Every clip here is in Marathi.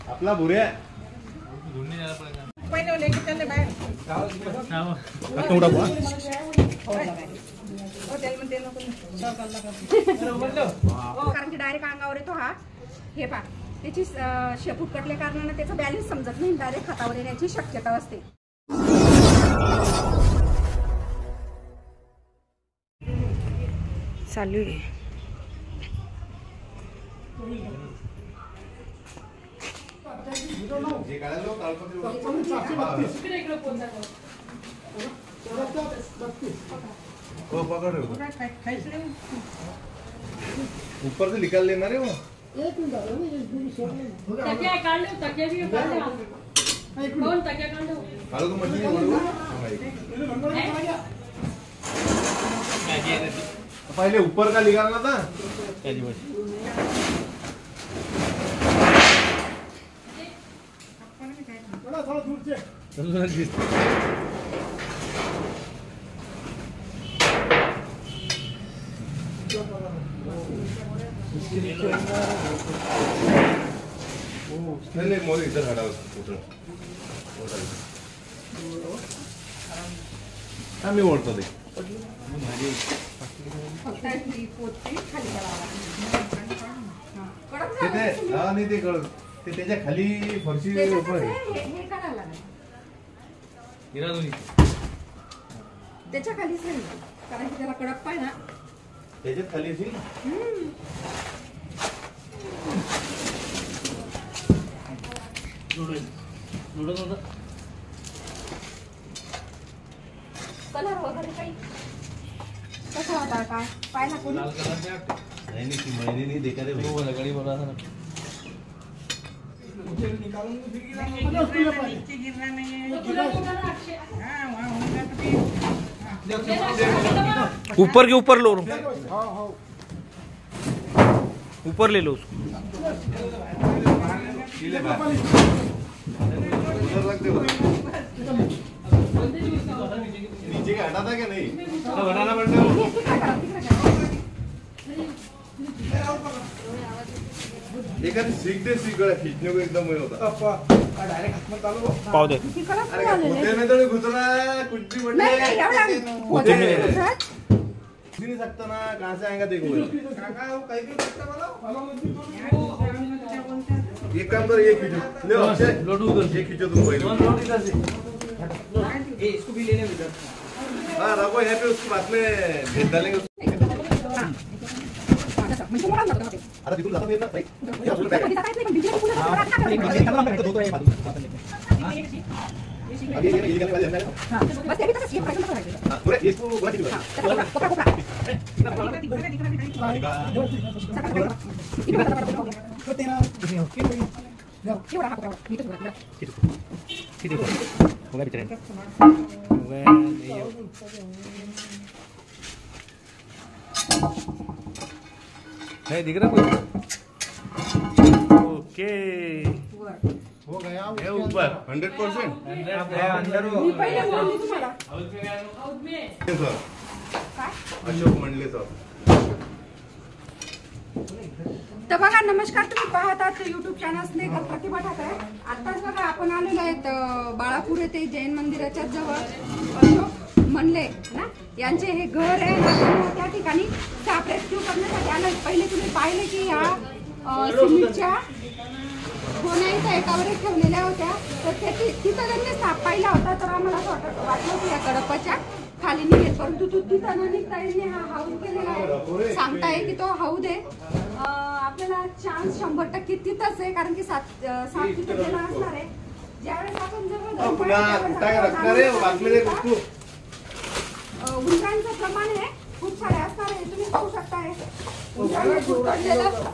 आपला भुऱ्या कारण की डायरेक्ट अंगावर येतो हा. हे पहा त्याची शेपूट कटल्या कारणाने त्याचा बॅलन्स समजत नाही, डायरेक्ट हातावर येण्याची शक्यता असते. चालू आहे ऊपर से निकाल लेना रे वो. पहले ऊपर का निकालना था. मोदी इधर हटा मी ओढतो ते. नाही ते कळत ते त्याच्या खाली फरशी त्याच्या खाली कारण की त्याला कडक पाय ना त्याच्यात खाली असेल ना. कलर वगैरे काही कसा होता काय पाहिला कोणी नहीं ती मैंने नहीं देखा रे वो गाड़ी बोला था ना. ऊपर के ऊपर लो, ऊपर ले लो उसको. नीचे का हटा था क्या नहीं तो हटाना पड़ता है. एखादी सीख दे सीख खींचने को एकदम वही होता. पाव दे. अरे होते में तो घुसना कुछ भी बढ़िया नहीं सकता ना. कहाँ से आएगा देखो. एक काम करो ये खींचो ले अक्षय लोटू उधर ये खींचो तुम पहले. इसको भी लेने उधर. हाँ रखो यहाँ पे उसके बाद में भेज डालेंगे. अरे बिल्कुल लाता फिर ना भाई अभी ये करने वाले हैं. हां बस अभी तक ये प्रश्न कर रहे हैं. पूरा इसको बोला कि नहीं दिख रहा कोई. ओके हो गया है ऊपर 100%. अंदर सर अशोक मंडले सर. तर बघा नमस्कार, तुम्ही पाहतात युट्यूब चॅनल स्नेहल प्रतिभा ठाकरे. आताच बघा आपण आलेलो आहेत बाळापूर येथे जैन मंदिराच्या जवळ अशोक मंडले ना यांचे हे घर आहे. त्या ठिकाणी साप रेस्क्यू करण्यासाठी आलं. पहिले तुम्ही पाहिले की या सिमेंटच्या गोण्या इथं एकावर एक ठेवलेल्या होत्या. तर तिथं त्यांनी साप पाहिला होता. तर आम्हाला असं वाटलं की या कडपाच्या खाली निघेल, परंतु तो तिथं न निघता यांनी हा हाऊद केलेला आहे. सांगताय की तो हाऊद आहे. आपल्याला चान्स 100% तिथंच आहे, कारण की साप तिथं गेला असणार आहे. ज्यावेळेस आपण उंदरांचं प्रमाण आहे खूप सारे असणार आहे. तुम्ही पाहू शकता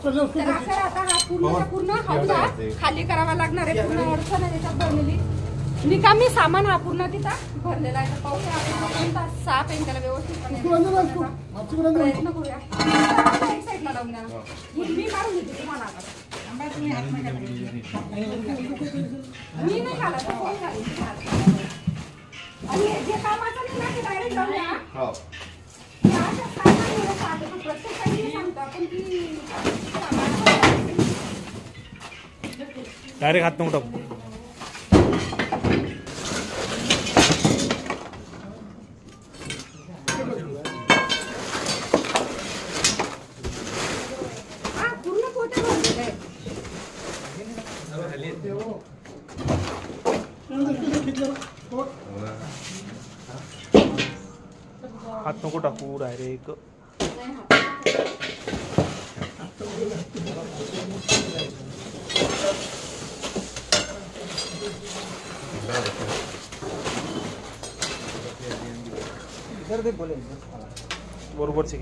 तर आता हा पूर्ण हौदा खाली करावा लागणार आहे. पूर्ण अडचण आहे त्याच्यात भरलेली. निकामी सामान हा पूर्ण तिथं भरलेला आहे. पाहूया आपण कोणता साप आहे त्याला व्यवस्थित प्रयत्न करूया. एक साईडला लावून द्या. मी काढून देते तुम्हाला. आता मी नाही खाला तर कोण खाली. आणि जे कामाचं नाही ना ते डायरेक्ट जाऊया. हो हे असं काय नाही होत आता. तो प्रत्येकाने सांगतो आपण की डायरेक्ट हात नको टाकू. हा पूर्ण पोते भरलेलं आहे. हात नको टाकू डायरेक्ट. नाही हा. बरोबर घे.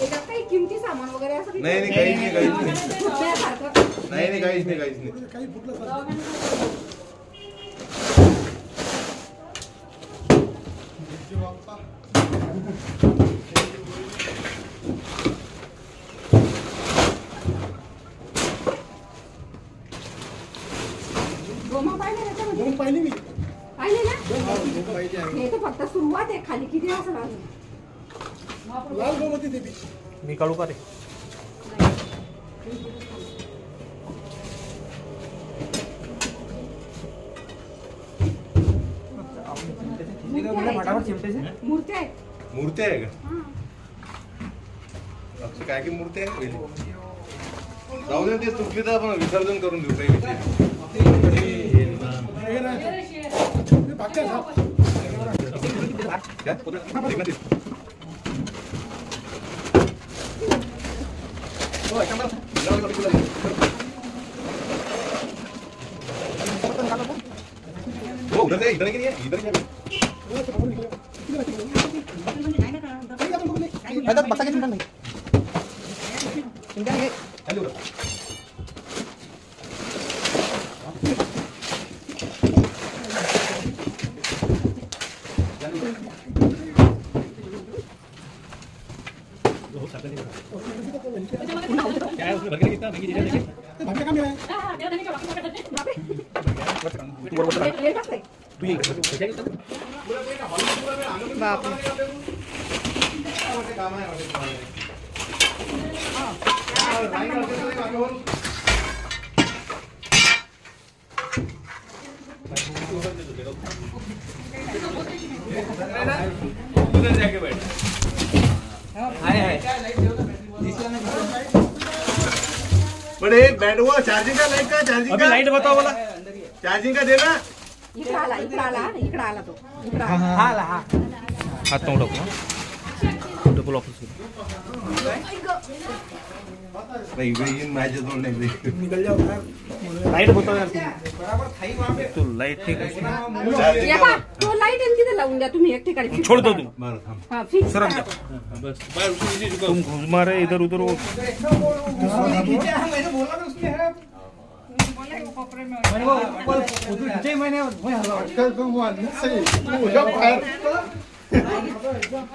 याच्यात काही किमती सामान वगैरे असं नाही, नाही, काहीच नाही, काहीच नाही. फुटण्यासारखं. नाही काहीच नाही काहीच नाही. गोमा पाहिले त्याच्यामध्ये? पाहिली मी पाहिले ना? हे तर फक्त सुरुवात आहे. खाली किती असं अजून? लाल गोम होती ते बी. मी काढू का रे? मूर्ती आहे. मूर्ती आहे का? हा. असं काय की मूर्ती आहे पहिली. जाऊ दे, ते चुकली तर आपण विसर्जन करून देऊ काही विषय नाही. हे ना. हे भाग्य साप. घ्या, पुढे. ठीक ना ते. हो, ऐका मला. जाऊ दे, तुला. हो, उधर से इधर नहीं है, इधर क्या है? त्यात बसा की चिंता नाही. चिंता नाही. हेलो. भाग्य का मिळालं? लेट असते. तू ये. उधर जाके बैठ. बड़े बैठ हुआ चार्जिंग का लाइट का चार्जिंग अभी का लाइट बताओ बोला. चार्जिंग का देना. इकडे आला इकडे आला तो. इकडे आला. हात नको टाकू. Double office. नहीं इन मैच जोड़ नहीं. निकल जाओ बाहर. लाइट बताओ यार. तू लाइट ठीक आहे. या बा, तो लाईट आहे तिथे लावून द्या तुम्ही एक ठिकाणी. छोड़ दो तुम. मारो थांब. हा, फिक्स सरक करा. जा. तुम घुमा रहे इधर उधर. वो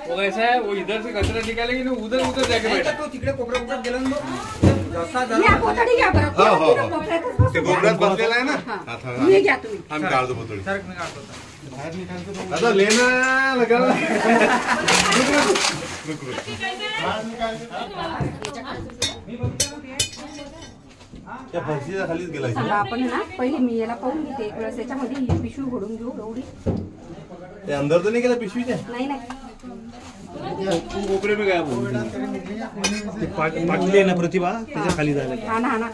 वो ऐसा है, वो इधर से कचरा निकालेंगे ना, उधर उधर जाके बैठा. या कोथळी घ्या बरं. हो, हो, तिथं हो. कोपऱ्यातच बसून ते गोबरात जा. बसलेला आहे ना. हा. हा, हे घ्या तुम्ही. आम्ही काढतो पोतळी. आता लेना लगा. त्या फरशीच्या खालीच गेला. सांगा आपण ना पहिले मी याला पाहून घेते एक वेळेस. याच्यामध्ये ही पिशवी घडून घेऊ एवढी. ते अंदर तर नाही गेला पिशवीच्या. नाही नाही. कोपरे में गया वो. पाटली आहे ना प्रतिभा त्याच्या खाली जायला. हा ना हा ना.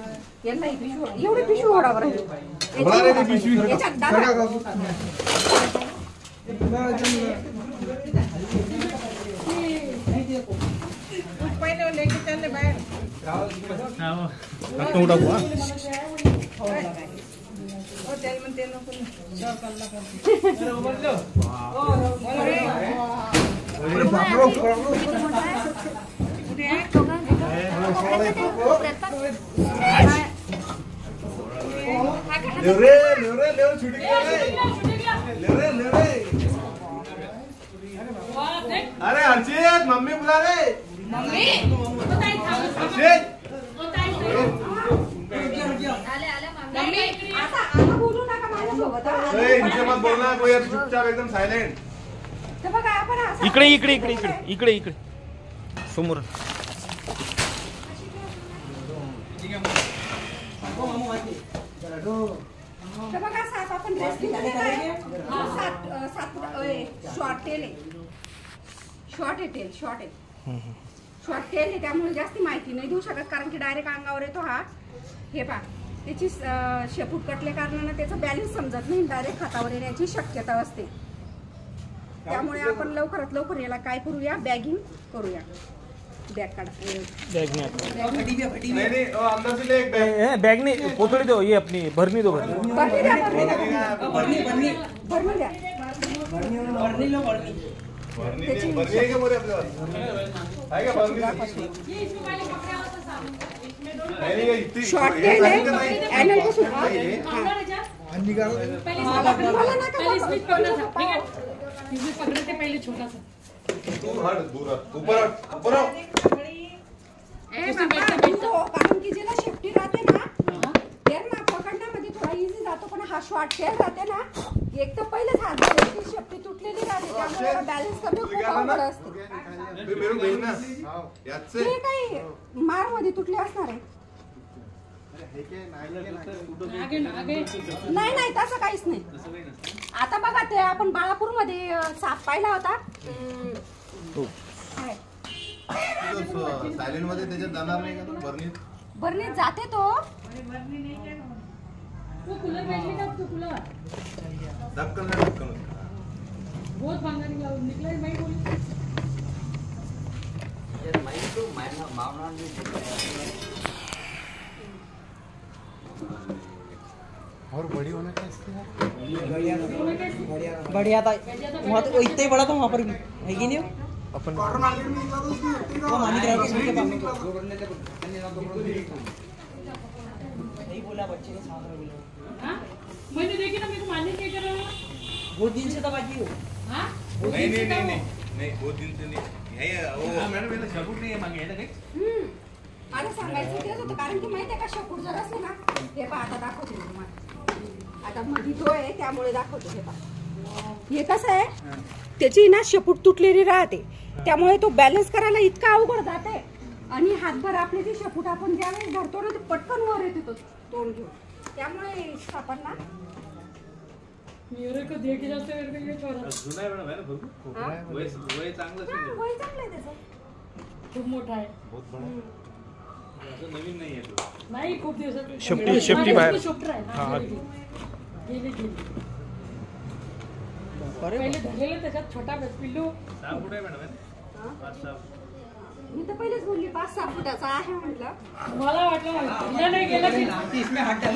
यांना ही पिशवी एवढी पिशवी ओढा बरं. ओढा रे ती पिशवी. याच्यात दादा. हात नको टाकू. लेव रे छुटी गया रे. लेव रे. अरे हर्षित मम्मी बुला रे. हर्षित आता बोलू नका माझ्यासोबत हा. ए, इनसे मत बोलना कोई, अब चुपचाप एकदम सायलेंट. तर बघा आपण असं- इकडे इकडे इकडे इकडे इकडे इकडे समोर. तर बघा सात आपण ड्रेस शॉर्ट टेल आहे. शॉर्ट आहे टेल, शॉर्ट आहे. शॉर्ट टेल आहे त्यामुळे जास्त माहिती नाही देऊ शकत कारण की डायरेक्ट अंगावर येतो हा. हे पहा त्याची शेपूट कटल्या कारणानं त्याचं बॅलन्स समजत नाही, डायरेक्ट हातावर येण्याची शक्यता असते. त्यामुळे आपण लवकरात लवकर याला काय करूया, बॅगिंग करूया. बॅग काढा. बैग में आता नहीं नहीं वो अंदर से ले एक बैग. बैग नहीं, पोतड़ी दो, ये अपनी भरनी दो, भरनी. भरणी द्या, भरणी द्या. भरणी द्या. भरनी है क्या बोले अपने पास? है क्या भरनी? नहीं नहीं इतनी शॉर्ट टेल आहे अॅनल पासून हा. मला नका पहले छोटा सा तू हट दूर हट. ऊपर हट, ऊपर हट. ए बाबा, तो कारण की ज्याला शेफ्टी राहते ना त्यांना पकडण्यामध्ये थोडा इझी जातो, पण हा शॉर्ट टेल राहते ना एक तर पहिलेच हात धरायची शेफ्टी तुटलेली राहते त्यामुळे बॅलन्स करणं खूप अवघड असते. मेरे को भेजना याद से. ते काही मार मध्ये तुटले असणार आहे. आगे ना आगे नाही नाही तसं काहीच नाही. आता बघा ते आपण बाळापूर मध्ये साप पाहिला होता. काय? सायलेंट मध्ये त्याच्यात जाणार नाही का तू भरणी? बरं जाते तो. वो कूलर बैठ लेगा तो कूलर धक्कन ना धक्कन. बहुत महंगा निकला है, मैं बोली और बड़ी होना कैसे है? बढ़िया था वहाँ तो इतना ही बड़ा था वहाँ पर भी है कि नहीं अपन वो मानिक राव के घर के पास नहीं बोला बच्चे के साथ में बोला हाँ मैंने देखी ना, मेरे को मारने क्या कर रहा है. बहुत दिन से था बाकी वो हाँ नहीं नहीं नहीं नहीं नहीं बहुत दिन से नहीं. यही वो मैडम याला सबूत नाही मागे आहे ना काही. मला सांगायचं तेच होतं कारण की माहिती आहे का शेपूट जर असले ना हे पहा आता दाखवते मी तुम्हाला. आता मध्ये तो आहे त्यामुळे दाखवते. हे पहा हे कसं आहे त्याची ना शेपूट तुटलेली राहते त्यामुळे तो बॅलन्स करायला इतका अवघड जाते आणि हातभर आपली ती शेपूट आपण ज्यावेळेस धरतो ना ते पटकन वर येते तो तोंड घेऊन. त्यामुळे आपण ना मेरे को देख के जाते मेरे को ये छोरा जुना आहे मॅडम, आहे ना भरपूर. हा? वय चांगलं हा, असेल. वय चांगलं आहे त्याचं. खूप मोठा आहे. बहुत बड़ा. असं नवीन नाही आहे तो. नाही खूप दिवसात शेपटी बाहेर. शॉप्टर आहे हा, हा. गेले पहिले धरलेलं त्याच्यात छोटा पिल्लू. 6 फूट आहे मॅडम, आहे हा? ना? 5-6. मी तर पहिलेच बोलली 5-6 फुटाचा आहे म्हटलं. मला वाटलं तिला नाही गेलं की मला तर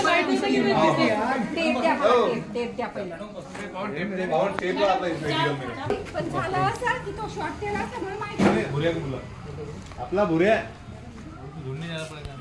माहिती होतं की मी दिसते. टेप द्या मला, टेप द्या पहिला. पावन टेप ला आपला इस वीडियो में. पण झालं असं की तो शॉर्ट टेल असल्यामुळे माहिती भुऱ्या आपला भुऱ्या. ढूंढने जाना पड़ेगा.